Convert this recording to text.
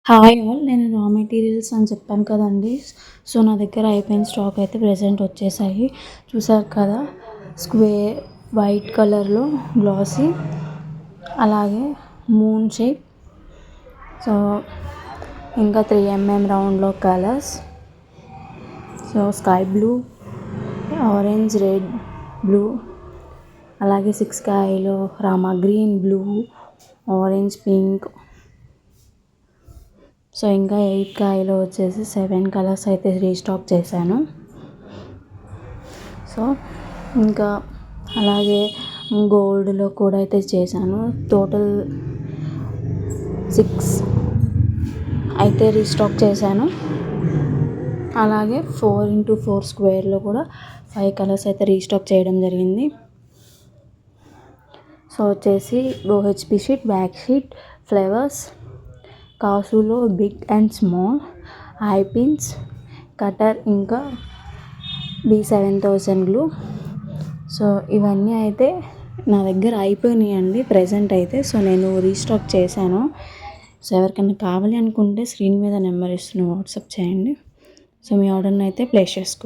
Hi all, నేను రా materials అని చెప్పాను కదండి. సో నా దగ్గర అయిపోయిన స్టాక్ అయితే ప్రెజెంట్ వచ్చేసాయి. చూసారు కదా, స్క్వేర్ వైట్ కలర్లో గ్లాసీ, అలాగే మూన్ షేప్, సో ఇంకా 3mm రౌండ్లో colours, so sky blue, orange, red, blue, అలాగే 6 కాయలో Rama green, blue, orange, pink, so ఇంకా 8 కాయలో వచ్చేసి 7 కలర్స్ అయితే రీస్టాక్ చేశాను. సో ఇంకా అలాగే గోల్డ్లో కూడా అయితే చేశాను. టోటల్ 6 అయితే రీస్టాక్ చేశాను. అలాగే 4x4 స్క్వేర్లో కూడా 5 కలర్స్ అయితే రీస్టాక్ చేయడం జరిగింది. సో వచ్చేసి OHP sheet, back sheet, flowers, కాసులో big and small, eye pins, cutter, ఇంకా B7000 గ్లూ. సో ఇవన్నీ అయితే నా దగ్గర అయిపోయినాయండి ప్రెజెంట్ అయితే. సో నేను రీస్టాక్ చేశాను. సో ఎవరికైనా కావాలి అనుకుంటే స్క్రీన్ మీద నెంబర్ ఇస్తున్న వాట్సాప్ చేయండి. సో మీ ఆర్డర్ని అయితే ప్లేస్ చేసుకోండి.